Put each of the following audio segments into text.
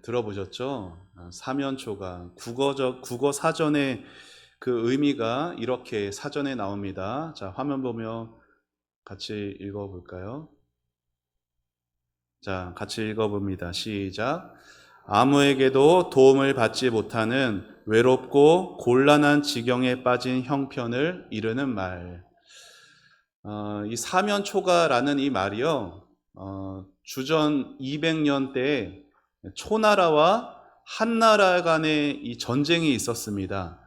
들어보셨죠? 사면초가 국어 사전에 그 의미가 이렇게 사전에 나옵니다. 자, 화면 보며 같이 읽어볼까요? 자, 같이 읽어봅니다. 시작. 아무에게도 도움을 받지 못하는 외롭고 곤란한 지경에 빠진 형편을 이르는 말. 이 사면초가라는 이 말이요, 주전 200년 때에 초나라와 한나라 간의 이 전쟁이 있었습니다.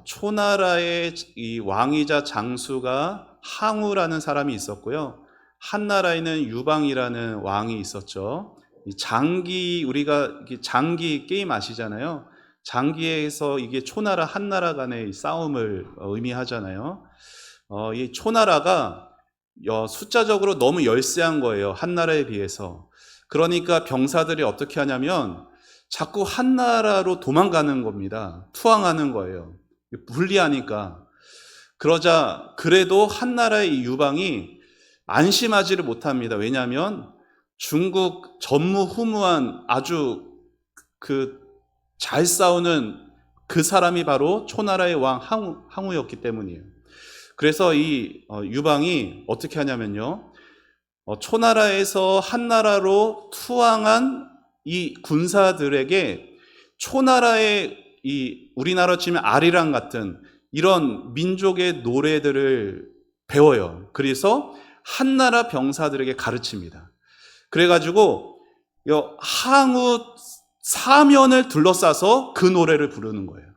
초나라의 이 왕이자 장수가 항우라는 사람이 있었고요. 한나라에는 유방이라는 왕이 있었죠. 이 장기, 우리가 장기 게임 아시잖아요. 장기에서 이게 초나라 한나라 간의 싸움을 의미하잖아요. 이 초나라가 숫자적으로 너무 열세한 거예요. 한나라에 비해서. 그러니까 병사들이 어떻게 하냐면 자꾸 한나라로 도망가는 겁니다. 투항하는 거예요. 불리하니까. 그러자 그래도 한나라의 이 유방이 안심하지를 못합니다. 왜냐하면 중국 전무후무한 아주 잘 싸우는 그 사람이 바로 초나라의 왕 항우였기 때문이에요. 그래서 이 유방이 어떻게 하냐면요, 초나라에서 한나라로 투항한 이 군사들에게 초나라의 이 우리나라 치면 아리랑 같은 이런 민족의 노래들을 배워요. 그래서 한나라 병사들에게 가르칩니다. 그래가지고 항우 사면을 둘러싸서 그 노래를 부르는 거예요.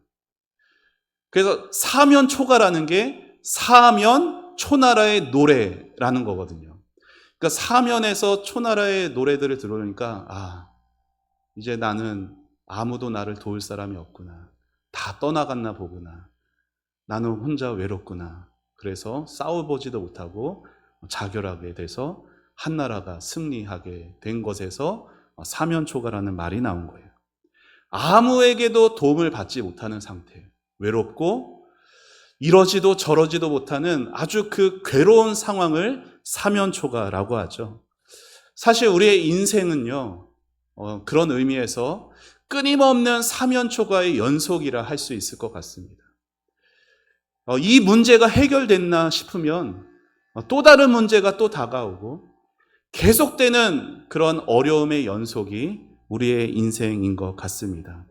그래서 사면초가라는 게 사면 초나라의 노래라는 거거든요. 그러니까 사면에서 초나라의 노래들을 들으니까 이제 나는 아무도 나를 도울 사람이 없구나. 다 떠나갔나 보구나. 나는 혼자 외롭구나. 그래서 싸워보지도 못하고 자결하게 돼서 한나라가 승리하게 된 것에서 사면초가라는 말이 나온 거예요. 아무에게도 도움을 받지 못하는 상태. 외롭고 이러지도 저러지도 못하는 아주 그 괴로운 상황을 사면초가라고 하죠. 사실 우리의 인생은요, 그런 의미에서 끊임없는 사면초가의 연속이라 할 수 있을 것 같습니다. 이 문제가 해결됐나 싶으면 또 다른 문제가 또 다가오고 계속되는 그런 어려움의 연속이 우리의 인생인 것 같습니다.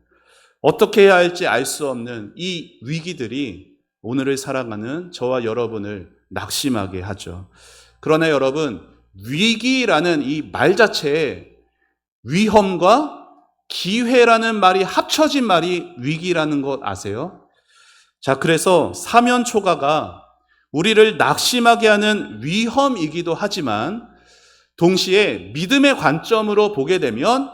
어떻게 해야 할지 알 수 없는 이 위기들이 오늘을 살아가는 저와 여러분을 낙심하게 하죠. 그러나 여러분, 위기라는 이 말 자체에 위험과 기회라는 말이 합쳐진 말이 위기라는 것 아세요? 자, 그래서 사면초가가 우리를 낙심하게 하는 위험이기도 하지만 동시에 믿음의 관점으로 보게 되면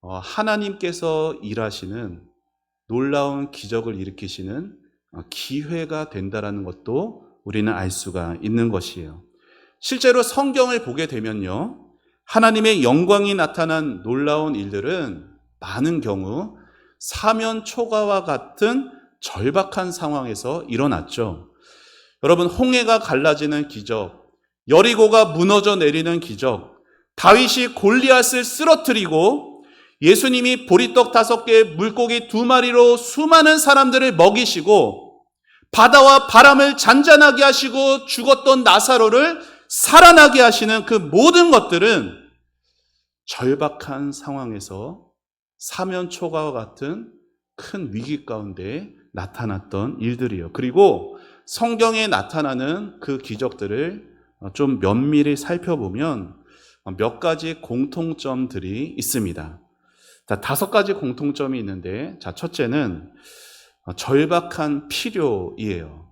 하나님께서 일하시는 놀라운 기적을 일으키시는 기회가 된다라는 것도 우리는 알 수가 있는 것이에요. 실제로 성경을 보게 되면요, 하나님의 영광이 나타난 놀라운 일들은 많은 경우 사면초가와 같은 절박한 상황에서 일어났죠. 여러분, 홍해가 갈라지는 기적, 여리고가 무너져 내리는 기적, 다윗이 골리앗을 쓰러뜨리고 예수님이 보리떡 5개, 물고기 2마리로 수많은 사람들을 먹이시고 바다와 바람을 잔잔하게 하시고 죽었던 나사로를 살아나게 하시는 그 모든 것들은 절박한 상황에서 사면초가와 같은 큰 위기 가운데 나타났던 일들이에요. 그리고 성경에 나타나는 그 기적들을 좀 면밀히 살펴보면 몇 가지 공통점들이 있습니다. 자, 5가지 공통점이 있는데, 자, 첫째는 절박한 필요이에요.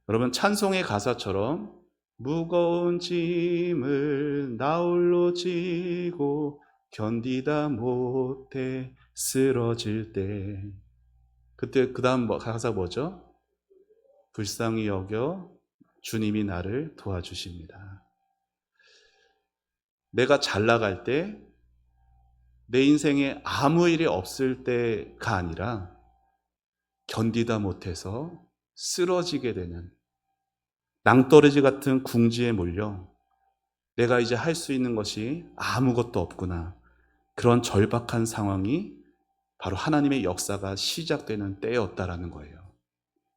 여러분, 찬송의 가사처럼 무거운 짐을 나 홀로 지고 견디다 못해 쓰러질 때, 그때 그 다음 가사 뭐죠? 불쌍히 여겨 주님이 나를 도와주십니다. 내가 잘 나갈 때, 내 인생에 아무 일이 없을 때가 아니라 견디다 못해서 쓰러지게 되는 낭떠러지 같은 궁지에 몰려 내가 이제 할 수 있는 것이 아무것도 없구나. 그런 절박한 상황이 바로 하나님의 역사가 시작되는 때였다라는 거예요.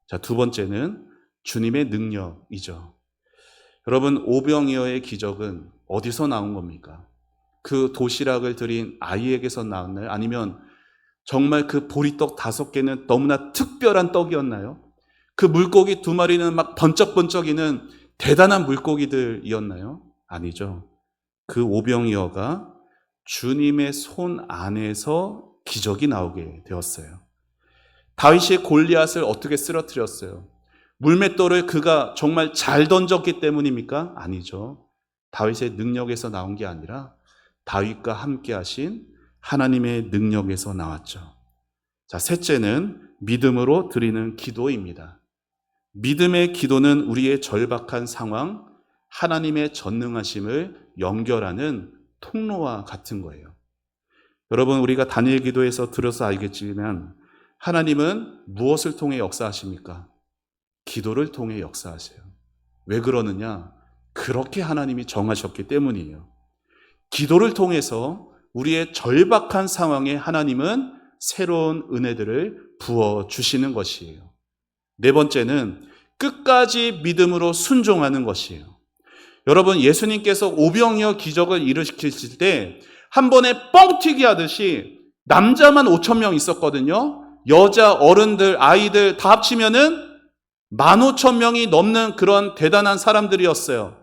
자, 두 번째는 주님의 능력이죠. 여러분, 오병이어의 기적은 어디서 나온 겁니까? 그 도시락을 드린 아이에게서 나왔나요? 아니면 정말 그 보리떡 5개는 너무나 특별한 떡이었나요? 그 물고기 2마리는 막 번쩍번쩍이는 대단한 물고기들이었나요? 아니죠. 그 오병이어가 주님의 손 안에서 기적이 나오게 되었어요. 다윗이 골리앗을 어떻게 쓰러뜨렸어요? 물맷돌을 그가 정말 잘 던졌기 때문입니까? 아니죠. 다윗의 능력에서 나온 게 아니라 다윗과 함께 하신 하나님의 능력에서 나왔죠. 자, 셋째는 믿음으로 드리는 기도입니다. 믿음의 기도는 우리의 절박한 상황, 하나님의 전능하심을 연결하는 통로와 같은 거예요. 여러분, 우리가 다니엘 기도에서 들어서 알겠지만 하나님은 무엇을 통해 역사하십니까? 기도를 통해 역사하세요. 왜 그러느냐? 그렇게 하나님이 정하셨기 때문이에요. 기도를 통해서 우리의 절박한 상황에 하나님은 새로운 은혜들을 부어주시는 것이에요. 네 번째는 끝까지 믿음으로 순종하는 것이에요. 여러분, 예수님께서 오병이어 기적을 일으키실 때 한 번에 뻥튀기 하듯이 남자만 5,000명 있었거든요. 여자, 어른들, 아이들 다 합치면은 15,000명이 넘는 그런 대단한 사람들이었어요.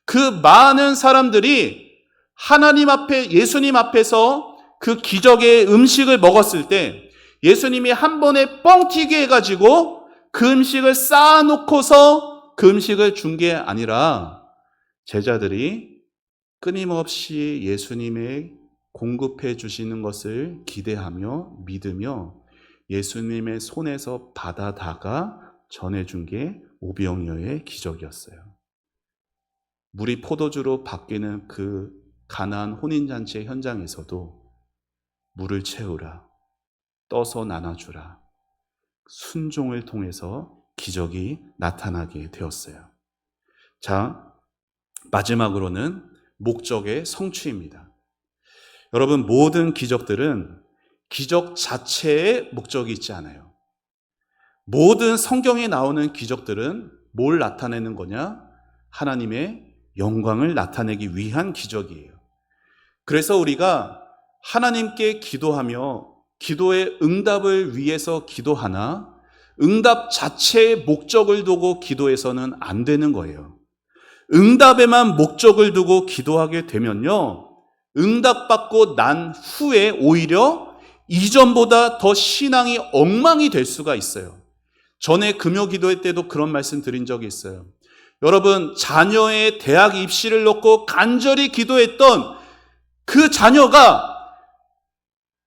그 많은 사람들이 하나님 앞에, 예수님 앞에서 그 기적의 음식을 먹었을 때 예수님이 한 번에 뻥튀기 해가지고 그 음식을 쌓아놓고서 그 음식을 준 게 아니라 제자들이 끊임없이 예수님의 공급해 주시는 것을 기대하며 믿으며 예수님의 손에서 받아다가 전해준 게 오병이어의 기적이었어요. 물이 포도주로 바뀌는 그 가나안 혼인잔치의 현장에서도 물을 채우라, 떠서 나눠주라, 순종을 통해서 기적이 나타나게 되었어요. 자, 마지막으로는 목적의 성취입니다. 여러분, 모든 기적들은 기적 자체에 목적이 있지 않아요. 모든 성경에 나오는 기적들은 뭘 나타내는 거냐? 하나님의 영광을 나타내기 위한 기적이에요. 그래서 우리가 하나님께 기도하며 기도의 응답을 위해서 기도하나 응답 자체의 목적을 두고 기도해서는 안 되는 거예요. 응답에만 목적을 두고 기도하게 되면요, 응답받고 난 후에 오히려 이전보다 더 신앙이 엉망이 될 수가 있어요. 전에 금요 기도회 때도 그런 말씀 드린 적이 있어요. 여러분, 자녀의 대학 입시를 놓고 간절히 기도했던 그 자녀가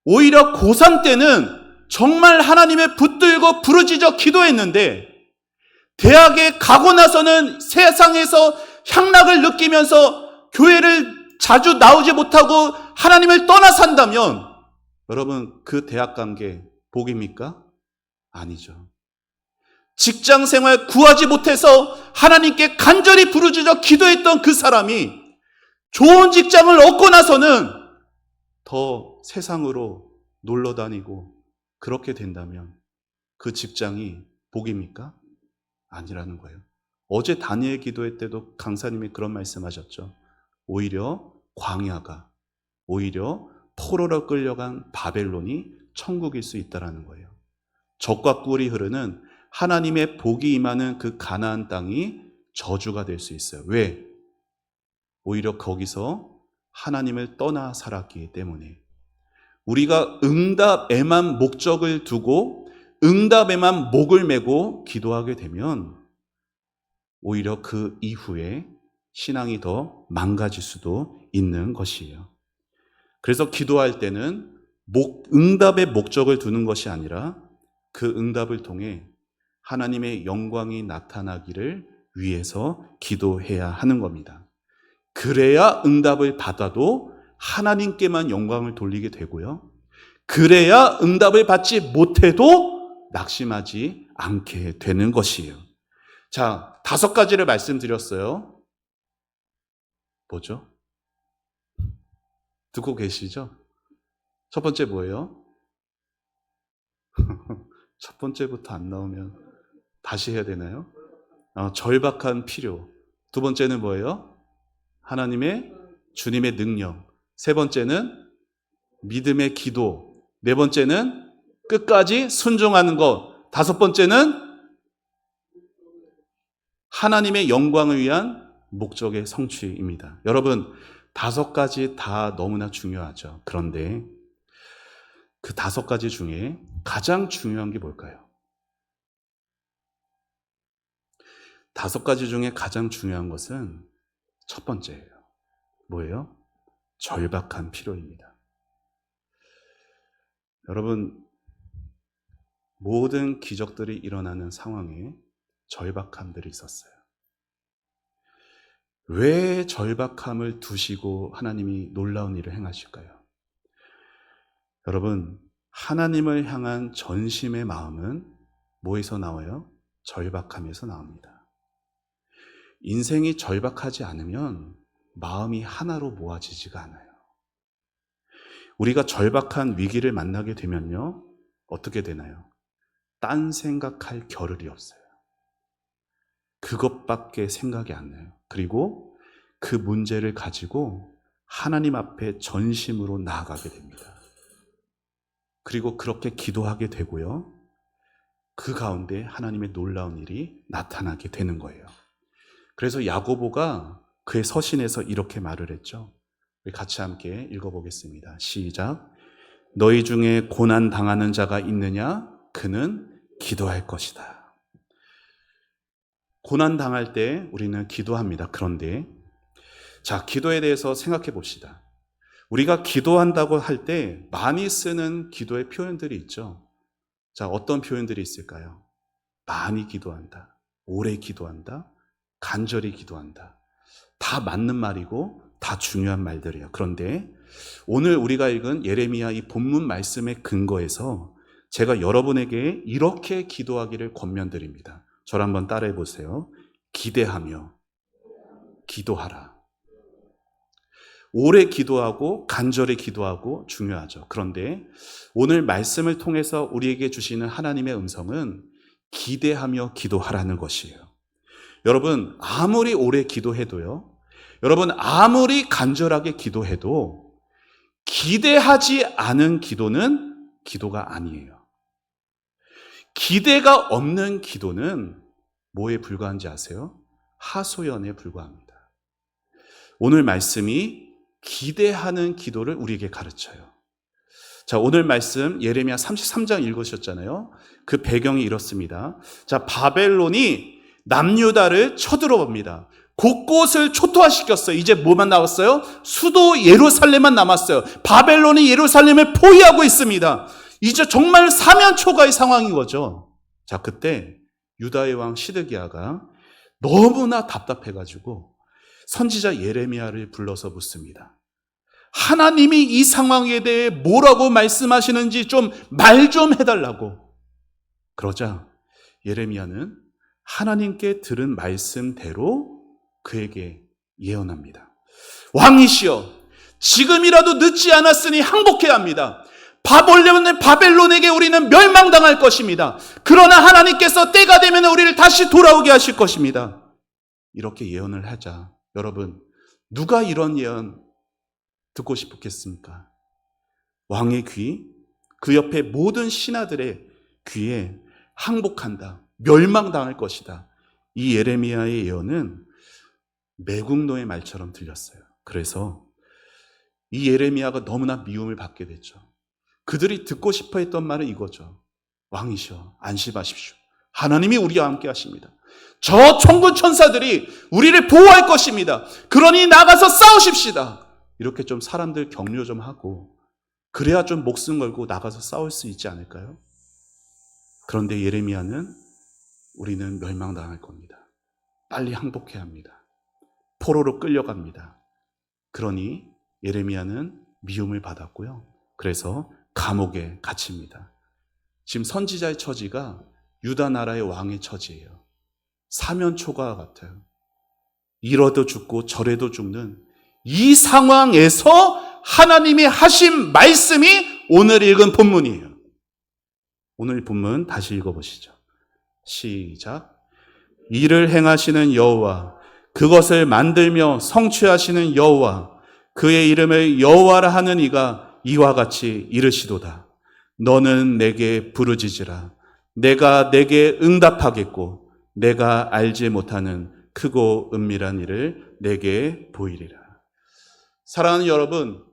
오히려 고3 때는 정말 하나님의 붙들고 부르짖어 기도했는데 대학에 가고 나서는 세상에서 향락을 느끼면서 교회를 자주 나오지 못하고 하나님을 떠나 산다면 여러분, 그 대학 간 게 복입니까? 아니죠. 직장 생활 구하지 못해서 하나님께 간절히 부르짖어 기도했던 그 사람이 좋은 직장을 얻고 나서는 더 세상으로 놀러 다니고 그렇게 된다면 그 직장이 복입니까? 아니라는 거예요. 어제 다니엘 기도회 때도 강사님이 그런 말씀하셨죠. 오히려 광야가, 오히려 포로로 끌려간 바벨론이 천국일 수 있다는 거예요. 젖과 꿀이 흐르는 하나님의 복이 임하는 그 가나안 땅이 저주가 될 수 있어요. 왜? 오히려 거기서 하나님을 떠나 살았기 때문에. 우리가 응답에만 목적을 두고 응답에만 목을 메고 기도하게 되면 오히려 그 이후에 신앙이 더 망가질 수도 있는 것이에요. 그래서 기도할 때는 응답의 목적을 두는 것이 아니라 그 응답을 통해 하나님의 영광이 나타나기를 위해서 기도해야 하는 겁니다. 그래야 응답을 받아도 하나님께만 영광을 돌리게 되고요. 그래야 응답을 받지 못해도 낙심하지 않게 되는 것이에요. 자, 5가지를 말씀드렸어요. 뭐죠? 듣고 계시죠? 첫 번째 뭐예요? 첫 번째부터 안 나오면 다시 해야 되나요? 절박한 필요. 두 번째는 뭐예요? 하나님의 주님의 능력. 세 번째는 믿음의 기도. 네 번째는 끝까지 순종하는 것. 다섯 번째는 하나님의 영광을 위한 목적의 성취입니다. 여러분, 다섯 가지 다 너무나 중요하죠. 그런데 그 다섯 가지 중에 가장 중요한 게 뭘까요? 다섯 가지 중에 가장 중요한 것은 첫 번째예요. 뭐예요? 절박한 필요입니다. 여러분, 모든 기적들이 일어나는 상황에 절박함들이 있었어요. 왜 절박함을 두시고 하나님이 놀라운 일을 행하실까요? 여러분, 하나님을 향한 전심의 마음은 뭐에서 나와요? 절박함에서 나옵니다. 인생이 절박하지 않으면 마음이 하나로 모아지지가 않아요. 우리가 절박한 위기를 만나게 되면요, 어떻게 되나요? 딴 생각할 겨를이 없어요. 그것밖에 생각이 안 나요. 그리고 그 문제를 가지고 하나님 앞에 전심으로 나아가게 됩니다. 그리고 그렇게 기도하게 되고요, 그 가운데 하나님의 놀라운 일이 나타나게 되는 거예요. 그래서 야고보가 그의 서신에서 이렇게 말을 했죠. 우리 같이 함께 읽어보겠습니다. 시작. 너희 중에 고난 당하는 자가 있느냐? 그는 기도할 것이다. 고난 당할 때 우리는 기도합니다. 그런데 자, 기도에 대해서 생각해 봅시다. 우리가 기도한다고 할 때 많이 쓰는 기도의 표현들이 있죠. 자, 어떤 표현들이 있을까요? 많이 기도한다, 오래 기도한다, 간절히 기도한다. 다 맞는 말이고 다 중요한 말들이에요. 그런데 오늘 우리가 읽은 예레미야 이 본문 말씀의 근거에서 제가 여러분에게 이렇게 기도하기를 권면드립니다. 저를 한번 따라해 보세요. 기대하며 기도하라. 오래 기도하고 간절히 기도하고 중요하죠. 그런데 오늘 말씀을 통해서 우리에게 주시는 하나님의 음성은 기대하며 기도하라는 것이에요. 여러분, 아무리 오래 기도해도요, 여러분 아무리 간절하게 기도해도 기대하지 않은 기도는 기도가 아니에요. 기대가 없는 기도는 뭐에 불과한지 아세요? 하소연에 불과합니다. 오늘 말씀이 기대하는 기도를 우리에게 가르쳐요. 자, 오늘 말씀 예레미야 33장 읽으셨잖아요. 그 배경이 이렇습니다. 자, 바벨론이 남유다를 쳐들어옵니다. 곳곳을 초토화시켰어요. 이제 뭐만 남았어요? 수도 예루살렘만 남았어요. 바벨론이 예루살렘을 포위하고 있습니다. 이제 정말 사면초가의 상황인 거죠. 자, 그때 유다의 왕 시드기야가 너무나 답답해가지고 선지자 예레미야를 불러서 묻습니다. 하나님이 이 상황에 대해 뭐라고 말씀하시는지 좀 말 좀 해달라고. 그러자 예레미야는 하나님께 들은 말씀대로 그에게 예언합니다. 왕이시여, 지금이라도 늦지 않았으니 항복해야 합니다. 바벨론에게 우리는 멸망당할 것입니다. 그러나 하나님께서 때가 되면 우리를 다시 돌아오게 하실 것입니다. 이렇게 예언을 하자, 여러분, 누가 이런 예언 듣고 싶겠습니까? 왕의 귀, 그 옆에 모든 신하들의 귀에 항복한다, 멸망당할 것이다, 이 예레미야의 예언은 매국노의 말처럼 들렸어요. 그래서 이 예레미야가 너무나 미움을 받게 됐죠. 그들이 듣고 싶어 했던 말은 이거죠. 왕이시여, 안심하십시오. 하나님이 우리와 함께 하십니다. 저 천군 천사들이 우리를 보호할 것입니다. 그러니 나가서 싸우십시다. 이렇게 좀 사람들 격려 좀 하고, 그래야 좀 목숨 걸고 나가서 싸울 수 있지 않을까요? 그런데 예레미야는 우리는 멸망당할 겁니다. 빨리 항복해야 합니다. 포로로 끌려갑니다. 그러니 예레미야는 미움을 받았고요. 그래서 감옥에 갇힙니다. 지금 선지자의 처지가 유다 나라의 왕의 처지예요. 사면초가 같아요. 이러도 죽고 저래도 죽는 이 상황에서 하나님이 하신 말씀이 오늘 읽은 본문이에요. 오늘 본문 다시 읽어보시죠. 시작. 이를 행하시는 여호와, 그것을 만들며 성취하시는 여호와, 그의 이름을 여호와라 하는 이가 이와 같이 이르시도다. 너는 내게 부르짖으라. 내가 내게 응답하겠고 내가 알지 못하는 크고 은밀한 일을 내게 보이리라. 사랑하는 여러분,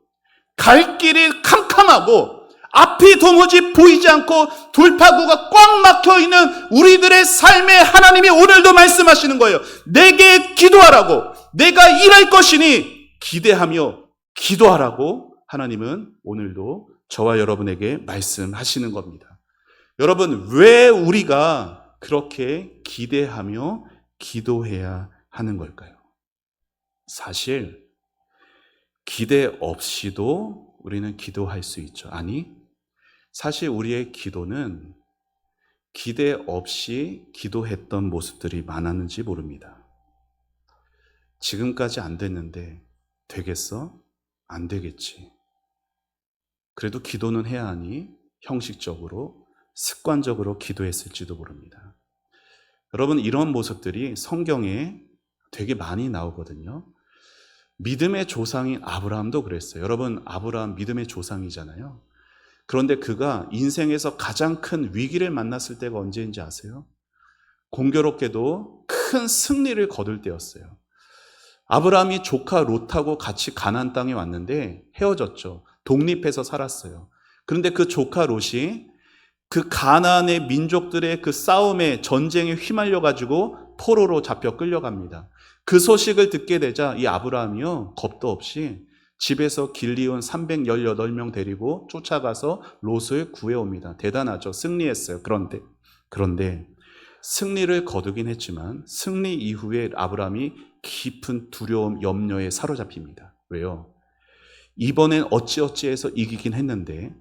갈 길이 캄캄하고 앞이 도무지 보이지 않고 돌파구가 꽉 막혀 있는 우리들의 삶에 하나님이 오늘도 말씀하시는 거예요. 내게 기도하라고, 내가 일할 것이니 기대하며 기도하라고 하나님은 오늘도 저와 여러분에게 말씀하시는 겁니다. 여러분, 왜 우리가 그렇게 기대하며 기도해야 하는 걸까요? 사실 기대 없이도 우리는 기도할 수 있죠. 아니, 사실 우리의 기도는 기대 없이 기도했던 모습들이 많았는지 모릅니다. 지금까지 안 됐는데 되겠어? 안 되겠지. 그래도 기도는 해야 하니 형식적으로, 습관적으로 기도했을지도 모릅니다. 여러분, 이런 모습들이 성경에 되게 많이 나오거든요. 믿음의 조상인 아브라함도 그랬어요. 여러분, 아브라함 믿음의 조상이잖아요. 그런데 그가 인생에서 가장 큰 위기를 만났을 때가 언제인지 아세요? 공교롭게도 큰 승리를 거둘 때였어요. 아브라함이 조카 롯하고 같이 가나안 땅에 왔는데 헤어졌죠. 독립해서 살았어요. 그런데 그 조카 롯이 그 가나안의 민족들의 그 싸움에, 전쟁에 휘말려 가지고 포로로 잡혀 끌려갑니다. 그 소식을 듣게 되자 이 아브라함이요, 겁도 없이 집에서 길리온 318명 데리고 쫓아가서 롯을 구해옵니다. 대단하죠. 승리했어요. 그런데 승리를 거두긴 했지만 승리 이후에 아브라함이 깊은 두려움, 염려에 사로잡힙니다. 왜요? 이번엔 어찌어찌해서 이기긴 했는데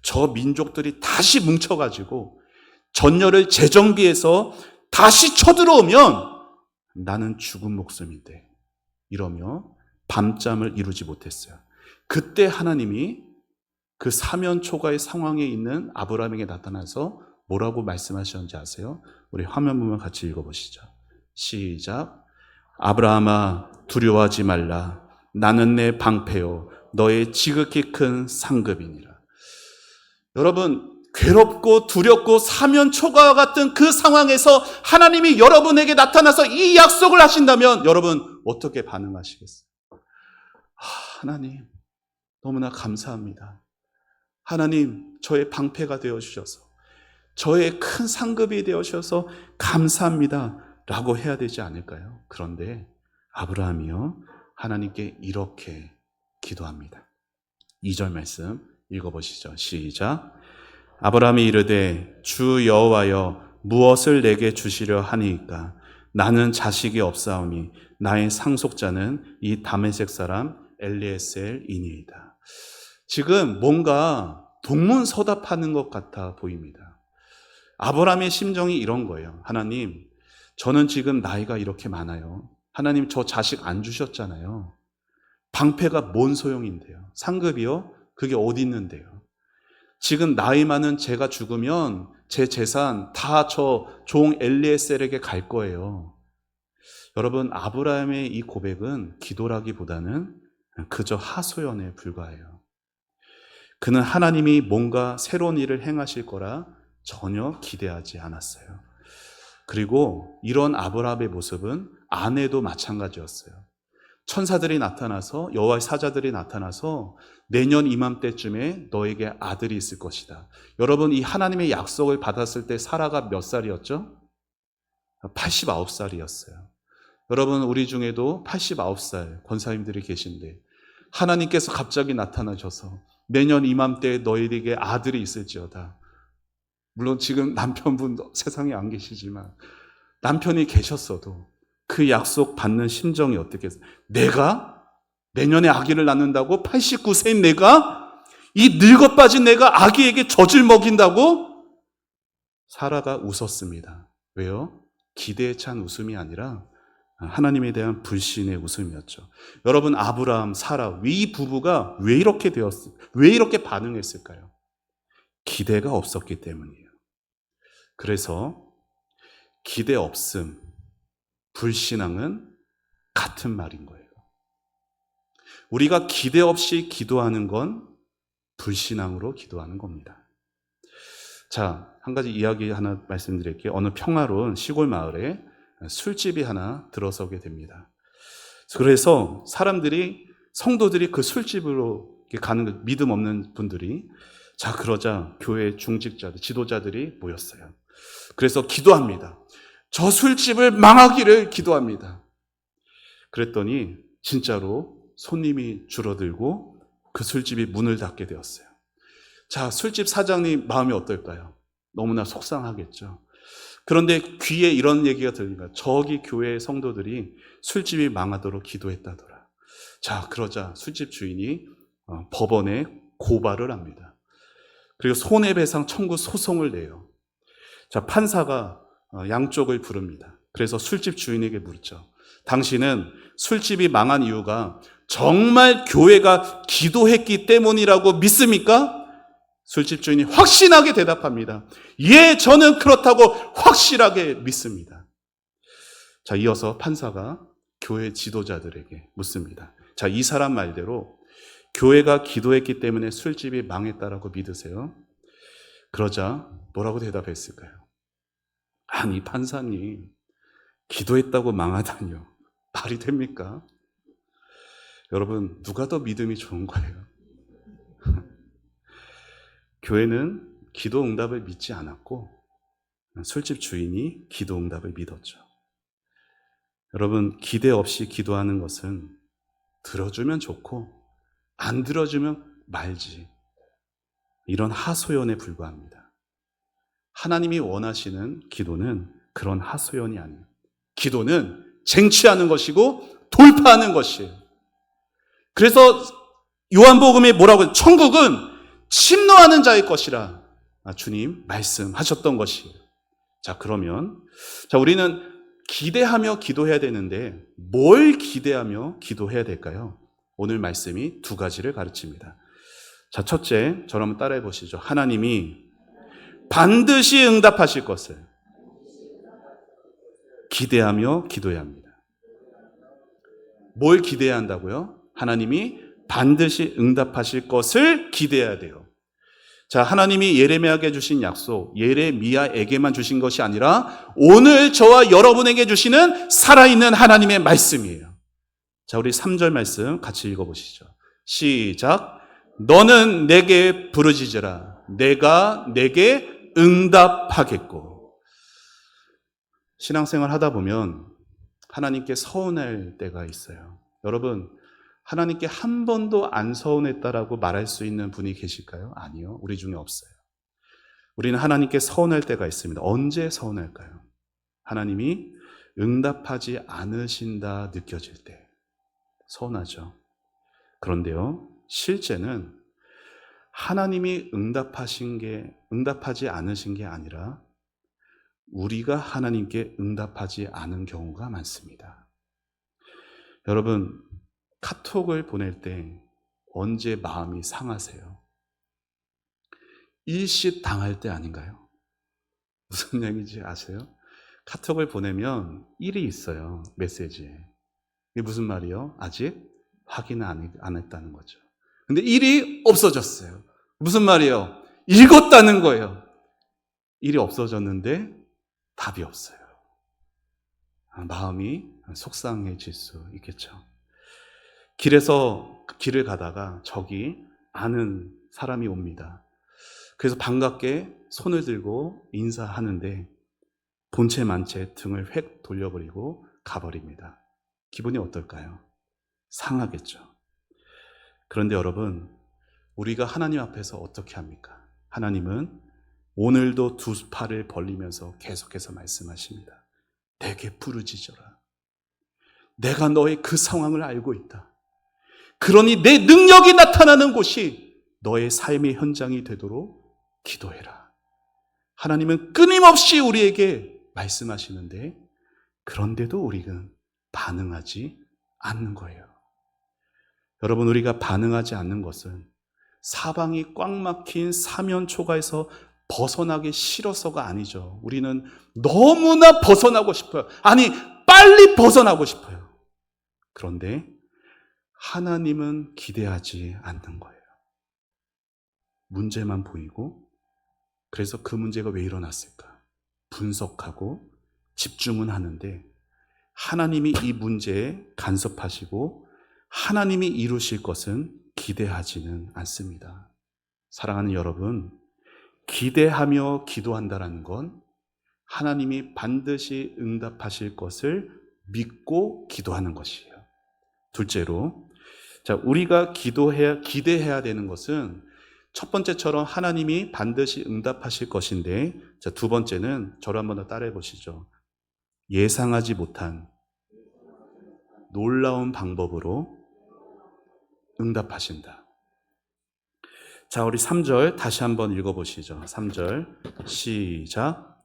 저 민족들이 다시 뭉쳐가지고 전열을 재정비해서 다시 쳐들어오면 나는 죽은 목숨인데, 이러며 밤잠을 이루지 못했어요. 그때 하나님이 그 사면초가의 상황에 있는 아브라함에게 나타나서 뭐라고 말씀하셨는지 아세요? 우리 화면 보면 같이 읽어보시죠. 시작. 아브라함아, 두려워하지 말라. 나는 내 방패요 너의 지극히 큰 상급이니라. 여러분, 괴롭고 두렵고 사면초가와 같은 그 상황에서 하나님이 여러분에게 나타나서 이 약속을 하신다면 여러분 어떻게 반응하시겠어요? 하나님, 너무나 감사합니다. 하나님, 저의 방패가 되어주셔서, 저의 큰 상급이 되어주셔서 감사합니다 라고 해야 되지 않을까요? 그런데 아브라함이요, 하나님께 이렇게 기도합니다. 2절 말씀 읽어보시죠. 시작. 아브라함이 이르되 주 여호와여, 무엇을 내게 주시려 하니이까? 나는 자식이 없사오니 나의 상속자는 이 다메섹 사람 엘리에셀이니이다. 지금 뭔가 동문서답하는 것 같아 보입니다. 아브라함의 심정이 이런 거예요. 하나님, 저는 지금 나이가 이렇게 많아요. 하나님, 저 자식 안 주셨잖아요. 방패가 뭔 소용인데요? 상급이요? 그게 어디 있는데요? 지금 나이 많은 제가 죽으면 제 재산 다 저 종 엘리에셀에게 갈 거예요. 여러분, 아브라함의 이 고백은 기도라기보다는 그저 하소연에 불과해요. 그는 하나님이 뭔가 새로운 일을 행하실 거라 전혀 기대하지 않았어요. 그리고 이런 아브라함의 모습은 아내도 마찬가지였어요. 천사들이 나타나서, 여호와의 사자들이 나타나서 내년 이맘때쯤에 너에게 아들이 있을 것이다. 여러분, 이 하나님의 약속을 받았을 때 사라가 몇 살이었죠? 89살이었어요. 여러분, 우리 중에도 89살 권사님들이 계신데 하나님께서 갑자기 나타나셔서 내년 이맘때에 너희에게 아들이 있을지어다. 물론 지금 남편분 세상에 안 계시지만 남편이 계셨어도 그 약속 받는 심정이 어떻겠어요? 내가 내년에 아기를 낳는다고? 89세인 내가? 이 늙어빠진 내가 아기에게 젖을 먹인다고? 사라가 웃었습니다. 왜요? 기대에 찬 웃음이 아니라 하나님에 대한 불신의 웃음이었죠. 여러분, 아브라함, 사라, 이 부부가 왜 이렇게 반응했을까요? 기대가 없었기 때문이에요. 그래서 기대 없음, 불신앙은 같은 말인 거예요. 우리가 기대 없이 기도하는 건 불신앙으로 기도하는 겁니다. 자, 한 가지 이야기 하나 말씀드릴게요. 어느 평화로운 시골 마을에 술집이 하나 들어서게 됩니다. 그래서 성도들이 그 술집으로 가는 믿음 없는 분들이, 자, 그러자 교회 중직자들, 지도자들이 모였어요. 그래서 기도합니다. 저 술집을 망하기를 기도합니다. 그랬더니 진짜로 손님이 줄어들고 그 술집이 문을 닫게 되었어요. 자, 술집 사장님 마음이 어떨까요? 너무나 속상하겠죠. 그런데 귀에 이런 얘기가 들리니까 저기 교회 성도들이 술집이 망하도록 기도했다더라. 자, 그러자 술집 주인이 법원에 고발을 합니다. 그리고 손해배상 청구 소송을 내요. 자, 판사가 양쪽을 부릅니다. 그래서 술집 주인에게 묻죠. 당신은 술집이 망한 이유가 정말 교회가 기도했기 때문이라고 믿습니까? 술집 주인이 확신하게 대답합니다. 예, 저는 그렇다고 확실하게 믿습니다. 자, 이어서 판사가 교회 지도자들에게 묻습니다. 자, 이 사람 말대로 교회가 기도했기 때문에 술집이 망했다라고 믿으세요? 그러자 뭐라고 대답했을까요? 아니, 판사님, 기도했다고 망하다니요. 말이 됩니까? 여러분, 누가 더 믿음이 좋은 거예요? 교회는 기도 응답을 믿지 않았고 술집 주인이 기도 응답을 믿었죠. 여러분, 기대 없이 기도하는 것은 들어주면 좋고 안 들어주면 말지, 이런 하소연에 불과합니다. 하나님이 원하시는 기도는 그런 하소연이 아니에요. 기도는 쟁취하는 것이고 돌파하는 것이에요. 그래서 요한복음에 뭐라고 해요? 천국은 침노하는 자의 것이라 주님 말씀하셨던 것이에요. 자, 그러면 우리는 기대하며 기도해야 되는데 뭘 기대하며 기도해야 될까요? 오늘 말씀이 두 가지를 가르칩니다. 자, 첫째, 저를 한번 따라해 보시죠. 하나님이 반드시 응답하실 것을 기대하며 기도해야 합니다. 뭘 기대해야 한다고요? 하나님이 반드시 응답하실 것을 기대해야 돼요. 자, 하나님이 예레미야에게 주신 약속, 예레미야에게만 주신 것이 아니라 오늘 저와 여러분에게 주시는 살아있는 하나님의 말씀이에요. 자, 우리 3절 말씀 같이 읽어보시죠. 시작. 너는 내게 부르짖으라. 내가 내게 응답하겠고. 신앙생활 하다 보면 하나님께 서운할 때가 있어요. 여러분, 하나님께 한 번도 안 서운했다라고 말할 수 있는 분이 계실까요? 아니요. 우리 중에 없어요. 우리는 하나님께 서운할 때가 있습니다. 언제 서운할까요? 하나님이 응답하지 않으신다 느껴질 때 서운하죠. 그런데요, 실제는 하나님이 응답하지 않으신 게 아니라 우리가 하나님께 응답하지 않은 경우가 많습니다. 여러분, 카톡을 보낼 때 언제 마음이 상하세요? 일십 당할 때 아닌가요? 무슨 얘기인지 아세요? 카톡을 보내면 1이 있어요, 메시지에. 이게 무슨 말이에요? 아직 확인을 안 했다는 거죠. 근데 1이 없어졌어요. 무슨 말이에요? 읽었다는 거예요. 1이 없어졌는데 답이 없어요. 마음이 속상해질 수 있겠죠. 길을 가다가 저기 아는 사람이 옵니다. 그래서 반갑게 손을 들고 인사하는데 본체 만체 등을 획 돌려버리고 가버립니다. 기분이 어떨까요? 상하겠죠. 그런데 여러분, 우리가 하나님 앞에서 어떻게 합니까? 하나님은 오늘도 두 팔을 벌리면서 계속해서 말씀하십니다. 내게 부르짖어라. 내가 너의 그 상황을 알고 있다. 그러니 내 능력이 나타나는 곳이 너의 삶의 현장이 되도록 기도해라. 하나님은 끊임없이 우리에게 말씀하시는데, 그런데도 우리는 반응하지 않는 거예요. 여러분, 우리가 반응하지 않는 것은 사방이 꽉 막힌 사면 초가에서 벗어나기 싫어서가 아니죠. 우리는 너무나 벗어나고 싶어요. 아니, 빨리 벗어나고 싶어요. 그런데 하나님은 기대하지 않는 거예요. 문제만 보이고, 그래서 그 문제가 왜 일어났을까? 분석하고 집중은 하는데 하나님이 이 문제에 간섭하시고 하나님이 이루실 것은 기대하지는 않습니다. 사랑하는 여러분, 기대하며 기도한다는 건 하나님이 반드시 응답하실 것을 믿고 기도하는 것이에요. 둘째로, 우리가 기대해야 되는 것은 첫 번째처럼 하나님이 반드시 응답하실 것인데, 두 번째는 저를 한번 더 따라해 보시죠. 예상하지 못한 놀라운 방법으로 응답하신다. 자, 우리 3절 다시 한번 읽어보시죠. 3절 시작.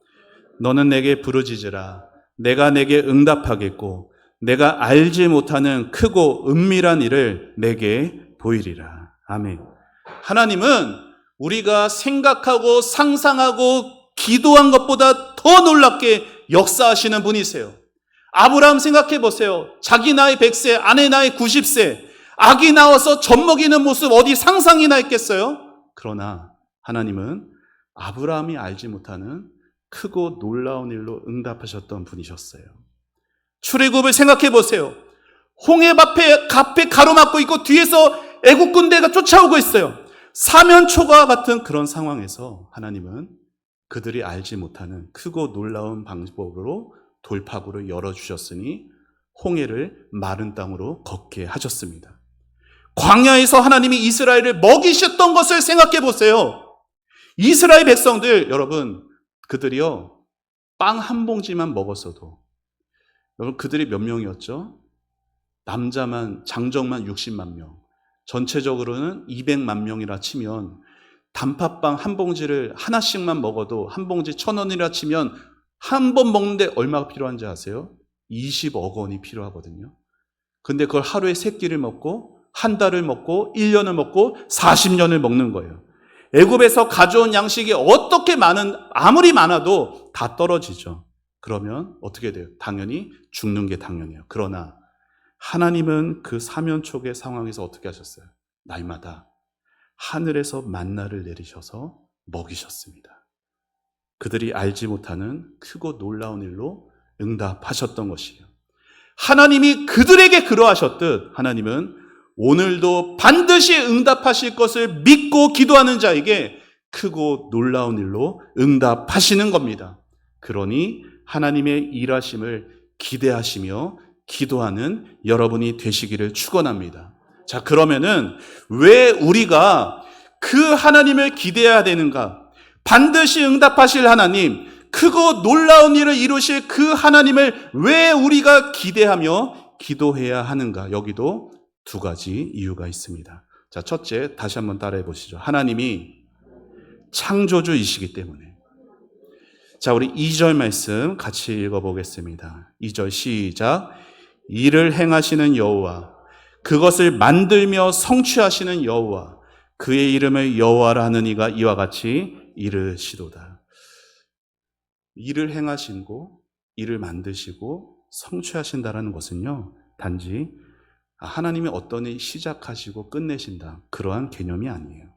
너는 내게 부르짖으라. 내가 내게 응답하겠고 내가 알지 못하는 크고 은밀한 일을 내게 보이리라. 아멘. 하나님은 우리가 생각하고 상상하고 기도한 것보다 더 놀랍게 역사하시는 분이세요. 아브라함 생각해 보세요. 자기 나이 100세, 아내 나이 90세, 아기 나와서 젖 먹이는 모습 어디 상상이나 했겠어요? 그러나 하나님은 아브라함이 알지 못하는 크고 놀라운 일로 응답하셨던 분이셨어요. 출애굽을 생각해 보세요. 홍해 앞에 가로막고 있고 뒤에서 애국 군대가 쫓아오고 있어요. 사면초가 같은 그런 상황에서 하나님은 그들이 알지 못하는 크고 놀라운 방법으로 돌파구를 열어주셨으니 홍해를 마른 땅으로 걷게 하셨습니다. 광야에서 하나님이 이스라엘을 먹이셨던 것을 생각해 보세요. 이스라엘 백성들, 여러분, 그들이요, 빵 한 봉지만 먹었어도, 여러분, 그들이 몇 명이었죠? 장정만 60만 명, 전체적으로는 200만 명이라 치면 단팥빵 한 봉지를 하나씩만 먹어도 한 봉지 1,000원이라 치면 한 번 먹는데 얼마가 필요한지 아세요? 20억 원이 필요하거든요. 근데 그걸 하루에 3끼를 먹고 한 달을 먹고 1년을 먹고 40년을 먹는 거예요. 애굽에서 가져온 양식이 아무리 많아도 다 떨어지죠. 그러면 어떻게 돼요? 당연히 죽는 게 당연해요. 그러나 하나님은 그 사면초의 상황에서 어떻게 하셨어요? 날마다 하늘에서 만나를 내리셔서 먹이셨습니다. 그들이 알지 못하는 크고 놀라운 일로 응답하셨던 것이에요. 하나님이 그들에게 그러하셨듯 하나님은 오늘도 반드시 응답하실 것을 믿고 기도하는 자에게 크고 놀라운 일로 응답하시는 겁니다. 그러니 하나님의 일하심을 기대하시며 기도하는 여러분이 되시기를 축원합니다. 자, 그러면은 왜 우리가 그 하나님을 기대해야 되는가? 반드시 응답하실 하나님, 크고 놀라운 일을 이루실 그 하나님을 왜 우리가 기대하며 기도해야 하는가? 여기도 두 가지 이유가 있습니다. 자, 첫째, 다시 한번 따라해 보시죠. 하나님이 창조주이시기 때문에. 자, 우리 2절 말씀 같이 읽어보겠습니다. 2절 시작. 이를 행하시는 여호와, 그것을 만들며 성취하시는 여호와, 그의 이름을 여호와라 하는 이가 이와 같이 이르시도다. 일을 행하시고 일을 만드시고 성취하신다라는 것은요, 단지 하나님이 어떤 일 시작하시고 끝내신다, 그러한 개념이 아니에요.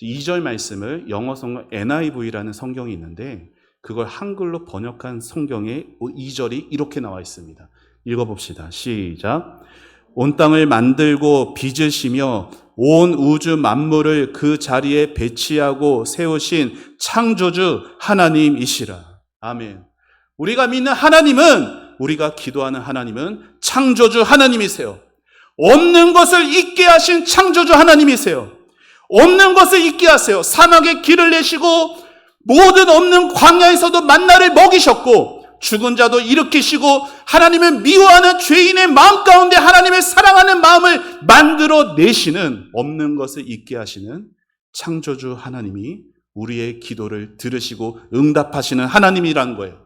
2절 말씀을 영어 성경 NIV라는 성경이 있는데 그걸 한글로 번역한 성경에 2절이 이렇게 나와 있습니다. 읽어봅시다. 시작. 온 땅을 만들고 빚으시며 온 우주 만물을 그 자리에 배치하고 세우신 창조주 하나님이시라. 아멘. 우리가 믿는 하나님은, 우리가 기도하는 하나님은 창조주 하나님이세요. 없는 것을 있게 하신 창조주 하나님이세요. 없는 것을 있게 하세요. 사막에 길을 내시고 모든 없는 광야에서도 만나를 먹이셨고 죽은 자도 일으키시고 하나님을 미워하는 죄인의 마음 가운데 하나님을 사랑하는 마음을 만들어 내시는, 없는 것을 있게 하시는 창조주 하나님이 우리의 기도를 들으시고 응답하시는 하나님이라는 거예요.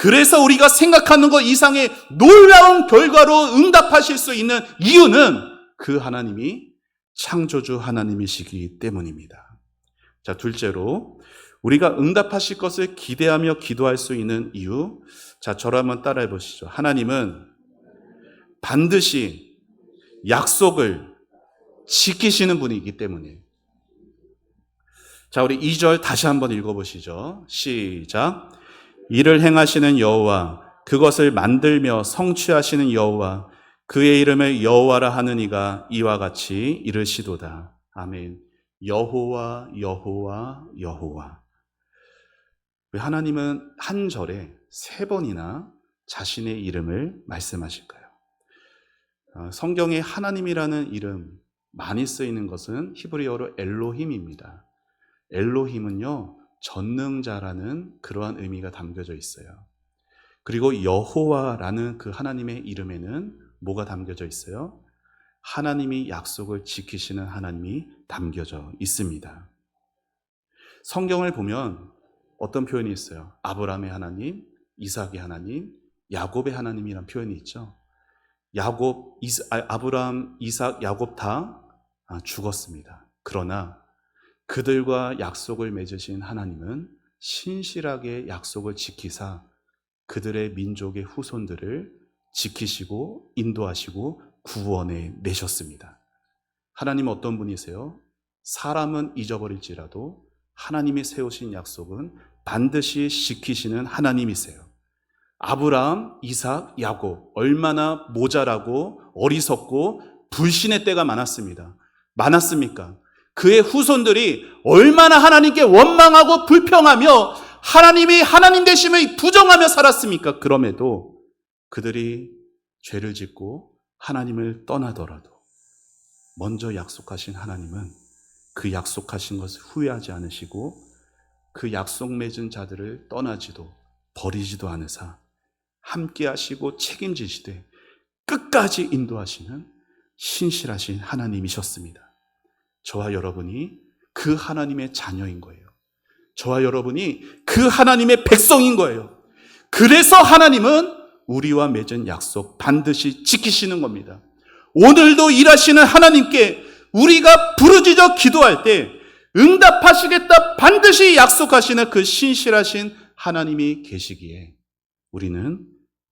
그래서 우리가 생각하는 것 이상의 놀라운 결과로 응답하실 수 있는 이유는 그 하나님이 창조주 하나님이시기 때문입니다. 자, 둘째로 우리가 응답하실 것을 기대하며 기도할 수 있는 이유. 자, 저를 한번 따라해 보시죠. 하나님은 반드시 약속을 지키시는 분이기 때문에. 자, 우리 2절 다시 한번 읽어보시죠. 시작. 이를 행하시는 여호와, 그것을 만들며 성취하시는 여호와, 그의 이름을 여호와라 하는 이가 이와 같이 이르시도다. 아멘. 여호와, 여호와, 여호와. 왜 하나님은 한 절에 3번이나 자신의 이름을 말씀하실까요? 성경에 하나님이라는 이름 많이 쓰이는 것은 히브리어로 엘로힘입니다. 엘로힘은요, 전능자라는 그러한 의미가 담겨져 있어요. 그리고 여호와라는 그 하나님의 이름에는 뭐가 담겨져 있어요? 하나님이 약속을 지키시는 하나님이 담겨져 있습니다. 성경을 보면 어떤 표현이 있어요? 아브라함의 하나님, 이삭의 하나님, 야곱의 하나님이라는 표현이 있죠. 아브라함, 이삭, 야곱 다 죽었습니다. 그러나 그들과 약속을 맺으신 하나님은 신실하게 약속을 지키사 그들의 민족의 후손들을 지키시고 인도하시고 구원해 내셨습니다. 하나님은 어떤 분이세요? 사람은 잊어버릴지라도 하나님이 세우신 약속은 반드시 지키시는 하나님이세요. 아브라함, 이삭, 야곱 얼마나 모자라고 어리석고 불신의 때가 많았습니까? 그의 후손들이 얼마나 하나님께 원망하고 불평하며 하나님이 하나님 되심을 부정하며 살았습니까? 그럼에도 그들이 죄를 짓고 하나님을 떠나더라도 먼저 약속하신 하나님은 그 약속하신 것을 후회하지 않으시고 그 약속 맺은 자들을 떠나지도 버리지도 않으사 함께 하시고 책임지시되 끝까지 인도하시는 신실하신 하나님이셨습니다. 저와 여러분이 그 하나님의 자녀인 거예요. 저와 여러분이 그 하나님의 백성인 거예요. 그래서 하나님은 우리와 맺은 약속 반드시 지키시는 겁니다. 오늘도 일하시는 하나님께 우리가 부르짖어 기도할 때 응답하시겠다 반드시 약속하시는 그 신실하신 하나님이 계시기에 우리는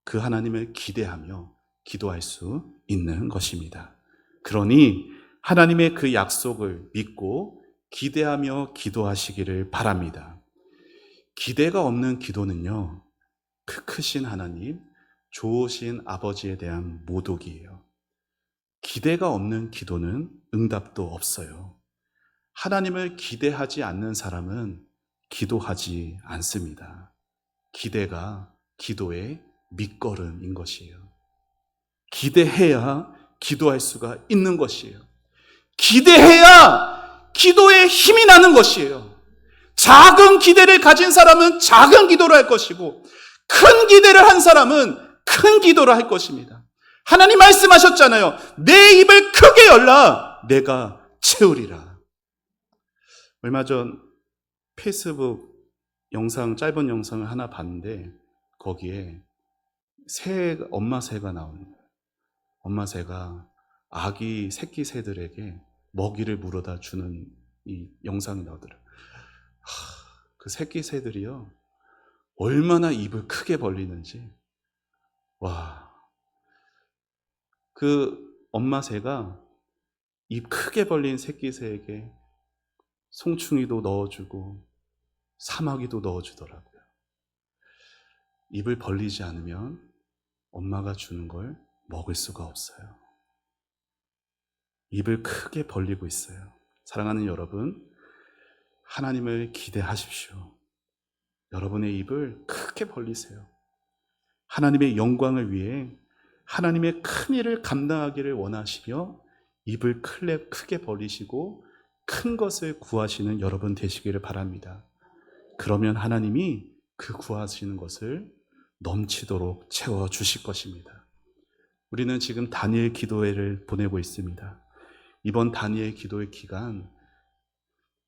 그 하나님을 기대하며 기도할 수 있는 것입니다. 그러니 하나님의 그 약속을 믿고 기대하며 기도하시기를 바랍니다. 기대가 없는 기도는요, 그 크신 하나님, 좋으신 아버지에 대한 모독이에요. 기대가 없는 기도는 응답도 없어요. 하나님을 기대하지 않는 사람은 기도하지 않습니다. 기대가 기도의 밑거름인 것이에요. 기대해야 기도할 수가 있는 것이에요. 기대해야 기도에 힘이 나는 것이에요. 작은 기대를 가진 사람은 작은 기도를 할 것이고 큰 기대를 한 사람은 큰 기도를 할 것입니다. 하나님 말씀하셨잖아요. 내 입을 크게 열라 내가 채우리라. 얼마 전 페이스북 짧은 영상을 하나 봤는데 거기에 엄마 새가 나오는 거예요. 엄마 새가 아기 새끼 새들에게 먹이를 물어다 주는 이 영상이 나오더라고요. 그 새끼 새들이요, 얼마나 입을 크게 벌리는지. 그 엄마 새가 입 크게 벌린 새끼 새에게 송충이도 넣어주고 사마귀도 넣어주더라고요. 입을 벌리지 않으면 엄마가 주는 걸 먹을 수가 없어요. 입을 크게 벌리고 있어요. 사랑하는 여러분, 하나님을 기대하십시오. 여러분의 입을 크게 벌리세요. 하나님의 영광을 위해 하나님의 큰 일을 감당하기를 원하시며 입을 크게 벌리시고 큰 것을 구하시는 여러분 되시기를 바랍니다. 그러면 하나님이 그 구하시는 것을 넘치도록 채워주실 것입니다. 우리는 지금 다니엘 기도회를 보내고 있습니다. 이번 다니엘 기도회 기간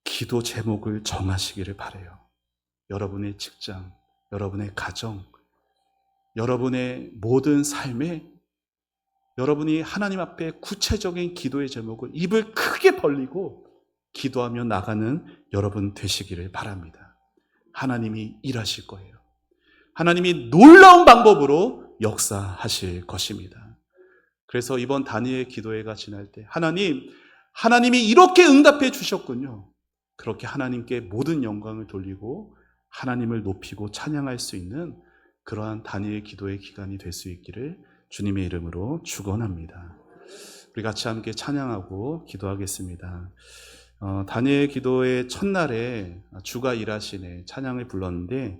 기도 제목을 정하시기를 바라요. 여러분의 직장, 여러분의 가정, 여러분의 모든 삶에 여러분이 하나님 앞에 구체적인 기도의 제목을 입을 크게 벌리고 기도하며 나가는 여러분 되시기를 바랍니다. 하나님이 일하실 거예요. 하나님이 놀라운 방법으로 역사하실 것입니다. 그래서 이번 다니엘 기도회가 지날 때 하나님이 이렇게 응답해 주셨군요. 그렇게 하나님께 모든 영광을 돌리고 하나님을 높이고 찬양할 수 있는 그러한 다니엘 기도의 기간이 될 수 있기를 주님의 이름으로 축원합니다. 우리 같이 함께 찬양하고 기도하겠습니다. 다니엘 기도의 첫날에 주가 일하시네 찬양을 불렀는데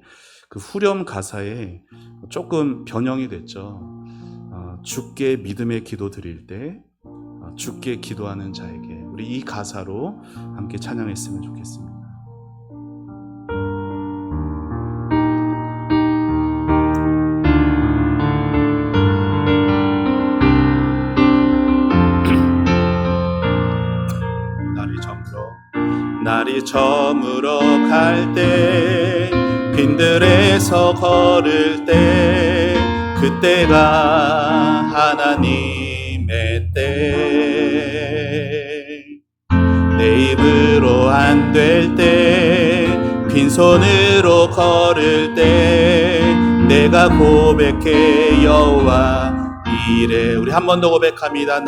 그 후렴 가사에 조금 변형이 됐죠. 주께 믿음의 기도 드릴 때 주께 기도하는 자에게, 우리 이 가사로 함께 찬양했으면 좋겠습니다. 날이 저물어 갈 때, 빈들에서 걸을 때, 그때가 하나님의 때. 내 입으로 안 될 때, 빈손으로 걸을 때, 내가 고백해 여호와 이래. 우리 한 번 더 고백합니다.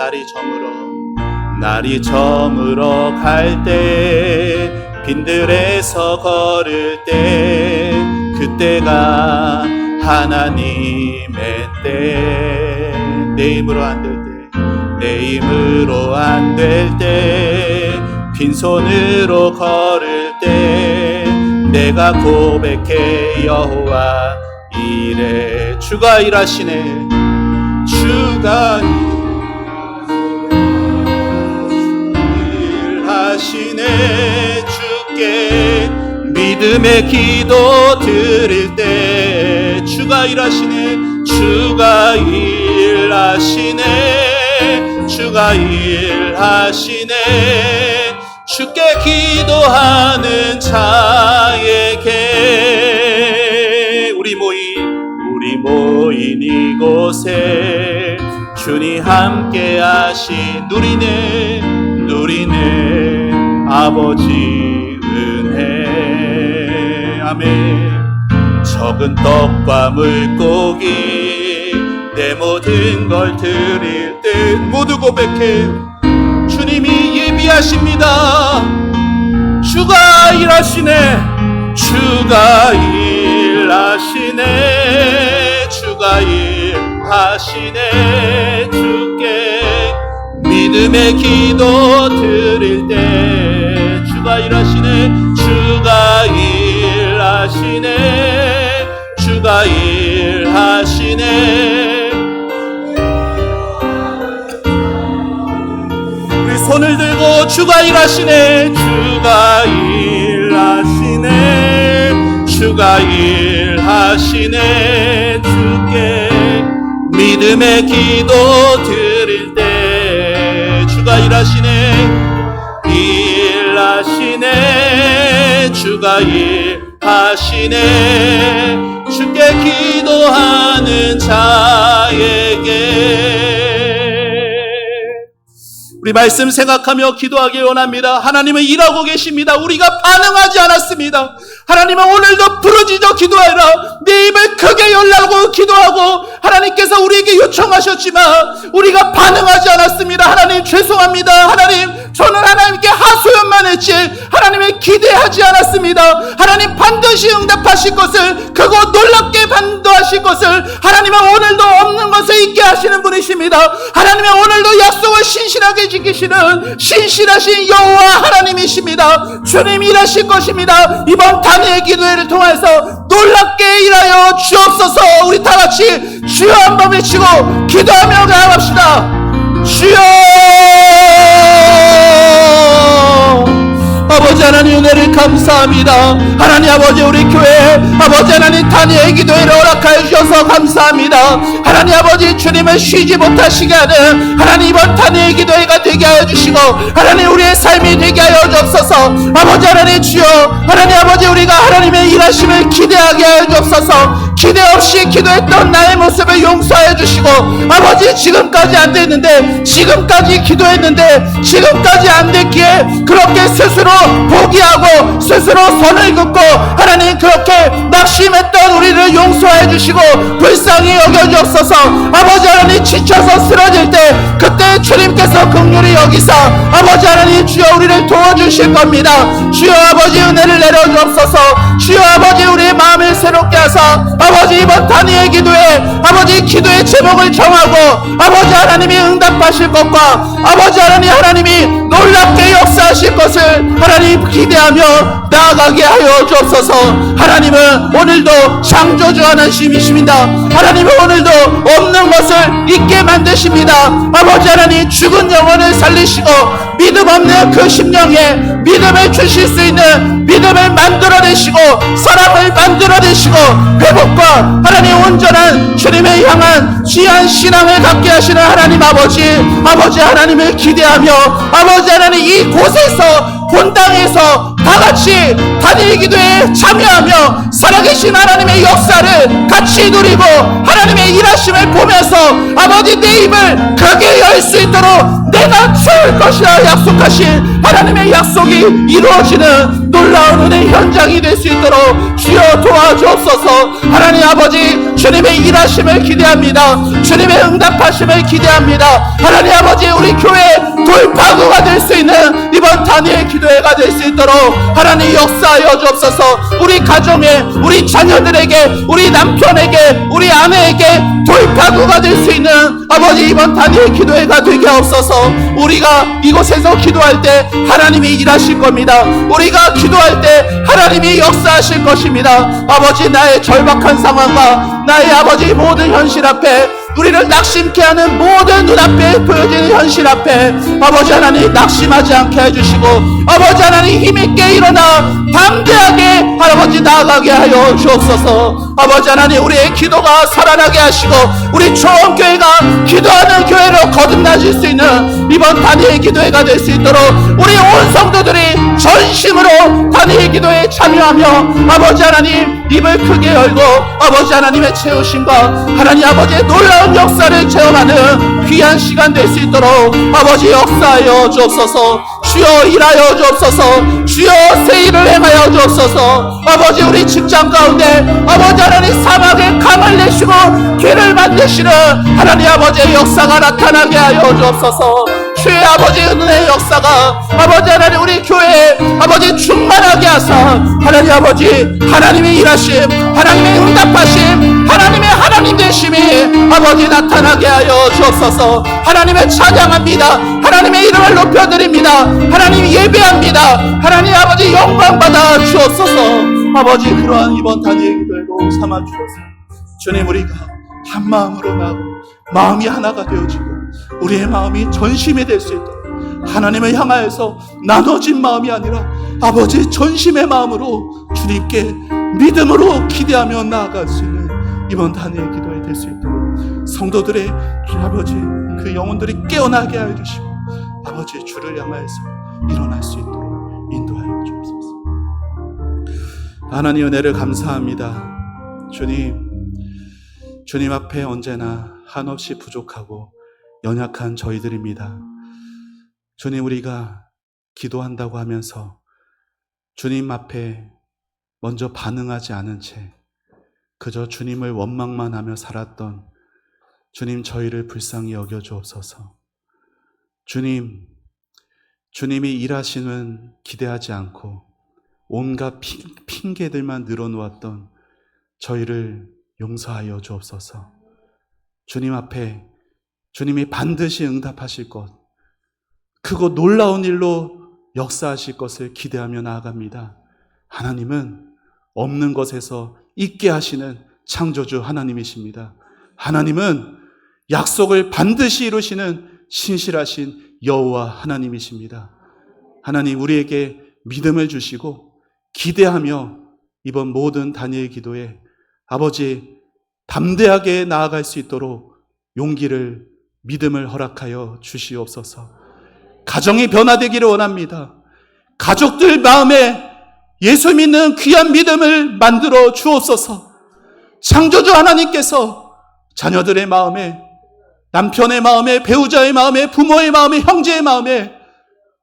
날이 저물어 갈 때, 빈들에서 걸을 때, 그때가 하나님의 때. 내 힘으로 안 될 때, 빈손으로 걸을 때, 내가 고백해 여호와 이래. 주가 일하시네. 주가 일하시네. 주께 믿음의 기도 드릴 때 주가 일하시네. 주가 일하시네. 주가 일하시네. 주께 기도하는 자에게 우리 모인 이곳에 주님 함께 하신 누리네 아버지 은혜. 아멘. 적은 떡과 물고기 내 모든 걸 드릴 때 모두 고백해. 주님이 예비하십니다. 주가 일하시네. 주가 일하시네. 주가 일하시네. 주께 믿음의 기도 드릴 때 주가 일하시네. 주가 일하시네. 주가 일하시네. 우리 손을 들고 주가 일하시네. 주가 일하시네. 주가 일하시네. 주께 믿음의 기도 드릴 때 주가 일하시네. 주가 일하시네. 주께 기도하는 자에게. 우리 말씀 생각하며 기도하기 원합니다. 하나님은 일하고 계십니다. 우리가 반응하지 않았습니다. 하나님은 오늘도 부르짖어 기도하라. 네 입을 크게 열라고 기도하고 하나님께서 우리에게 요청하셨지만 우리가 반응하지 않았습니다. 하나님 죄송합니다. 하나님 저는 하나님께 하소연만 했지 하나님을 기대하지 않았습니다. 하나님 반드시 응답하실 것을, 크고 놀랍게 반도하실 것을, 하나님은 오늘도 없는 것을 있게 하시는 분이십니다. 하나님은 오늘도 약속을 신실하게 지키시는 신실하신 여호와 하나님이십니다. 주님 일하실 것입니다. 이번 다니엘 기도회를 통해서 놀랍게 일하여 주옵소서. 우리 다같이 주여 한번 외치고 기도하며 나아갑시다. 주여. 아버지 하나님 은혜를 감사합니다. 하나님 아버지 우리 교회 아버지 하나님 다니엘 기도회를 허락하여 주셔서 감사합니다. 하나님 아버지 주님을 쉬지 못하시게 하는 하나님 이번 다니엘 기도회가 되게 하여 주시고 하나님 우리의 삶이 되게 하여 주옵소서. 아버지 하나님 주여 하나님 아버지 우리가 하나님의 일하심을 기대하게 하여 주옵소서. 기대 없이 기도했던 나의 모습을 용서해 주시고, 아버지 지금까지 안 됐는데, 지금까지 기도했는데 지금까지 안 됐기에 그렇게 스스로 포기하고 스스로 선을 긋고 하나님 그렇게 낙심했던 우리를 용서해 주시고 불쌍히 여겨주옵소서. 아버지 하나님 지쳐서 쓰러질 때 그때 주님께서 긍휼히 여기사 아버지 하나님 주여 우리를 도와주실 겁니다. 주여 아버지 은혜를 내려주옵소서. 주여 아버지 우리의 마음을 새롭게 하사 아버지 이번 단위의 기도에 아버지 기도의 제목을 정하고 아버지 하나님이 응답하실 것과 아버지 하나님이 놀랍게 역사하실 것을 하나님 기대하며 나아가게 하여 주옵소서. 하나님은 오늘도 창조주 하나님이십니다. 하나님은 오늘도 없는 것을 있게 만드십니다. 아버지 하나님 죽은 영혼을 살리시고 믿음 없는 그 심령에 믿음을 주실 수 있는 믿음을 만들어내시고 사랑을 만들어내시고 회복과 하나님 온전한 주님을 향한 귀한 신앙을 갖게 하시는 하나님 아버지 하나님을 기대하며 아버지 하나님 이곳에서 본당에서 다같이 단일 기도에 참여하며 살아계신 하나님의 역사를 같이 누리고 하나님의 일하심을 보면서 아버지 내 입을 크게 열 수 있도록 내가 채울 것이라 약속하신 하나님의 약속이 이루어지는 놀라운 은혜 현장이 될 수 있도록 주여 도와주옵소서. 하나님 아버지 주님의 일하심을 기대합니다. 주님의 응답하심을 기대합니다. 하나님 아버지 우리 교회 돌파구가 될 수 있는 이번 단위의 기도회가 될 수 있도록 하나님 역사하여 주옵소서. 우리 가정에 우리 자녀들에게 우리 남편에게 우리 아내에게 돌파구가 될 수 있는 아버지 이번 단위의 기도회가 되게 하옵소서. 우리가 이곳에서 기도할 때 하나님이 일하실 겁니다. 우리가 기도할 때 하나님이 역사하실 것입니다. 아버지 나의 절박한 상황과 나의 아버지 모든 현실 앞에 우리를 낙심케 하는 모든 눈앞에 보여지는 현실 앞에 아버지 하나님 낙심하지 않게 해주시고 아버지 하나님 힘있게 일어나 담대하게 아버지 나아가게 하여 주옵소서. 아버지 하나님 우리의 기도가 살아나게 하시고 우리 초원교회가 기도하는 교회로 거듭나질 수 있는 이번 단위의 기도회가 될 수 있도록 우리 온 성도들이 전심으로 단위의 기도에 참여하며 아버지 하나님 입을 크게 열고 아버지 하나님의 채우심과 하나님 아버지의 놀라운 역사를 체험하는 귀한 시간 될 수 있도록 아버지 역사하여 주옵소서. 주여 일하여 주옵소서. 주여 새 일을 행하여 주옵소서. 아버지 우리 직장 가운데 아버지 하나님 사막에 강을 내시고 길을 만드시는 하나님 아버지의 역사가 나타나게 하여 주옵소서. 주의 아버지 은혜의 역사가 아버지 하나님 우리 교회에 아버지 충만하게 하사 하나님 아버지 하나님의 일하심 하나님의 응답하심 하나님의 하나님 되심이 아버지 나타나게 하여 주옵소서. 하나님을 찬양합니다. 하나님의 이름을 높여드립니다. 하나님 예배합니다. 하나님 아버지 영광 받아 주옵소서. 아버지 그러한 이번 단위의 기도회로 삼아주셔서 주님 우리가 한 마음으로 나고 마음이 하나가 되어지고 우리의 마음이 전심이 될 수 있도록 하나님을 향하여서 나눠진 마음이 아니라 아버지 전심의 마음으로 주님께 믿음으로 기대하며 나아갈 수 있는 이번 단위의 기도회 될 수 있도록 성도들의 아버지 그 영혼들이 깨어나게 하여 주시고 아버지 주를 향하여서 일어날 수 있도록 인도하여 주옵소서. 하나님 은혜를 감사합니다. 주님 앞에 언제나 한없이 부족하고 연약한 저희들입니다. 주님 우리가 기도한다고 하면서 주님 앞에 먼저 반응하지 않은 채 그저 주님을 원망만 하며 살았던 주님 저희를 불쌍히 여겨 주옵소서. 주님이 일하시는 기대하지 않고 온갖 핑계들만 늘어놓았던 저희를 용서하여 주옵소서. 주님 앞에 주님이 반드시 응답하실 것, 크고 놀라운 일로 역사하실 것을 기대하며 나아갑니다. 하나님은 없는 것에서 있게 하시는 창조주 하나님이십니다. 하나님은 약속을 반드시 이루시는 신실하신 여호와 하나님이십니다. 하나님 우리에게 믿음을 주시고 기대하며 이번 모든 단위의 기도에 아버지 담대하게 나아갈 수 있도록 용기를 믿음을 허락하여 주시옵소서. 가정이 변화되기를 원합니다. 가족들 마음에 예수 믿는 귀한 믿음을 만들어 주옵소서. 창조주 하나님께서 자녀들의 마음에, 남편의 마음에, 배우자의 마음에, 부모의 마음에, 형제의 마음에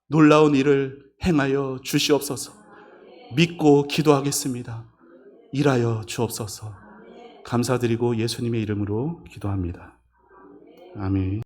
놀라운 일을 행하여 주시옵소서. 믿고 기도하겠습니다. 일하여 주옵소서. 감사드리고 예수님의 이름으로 기도합니다. 아멘.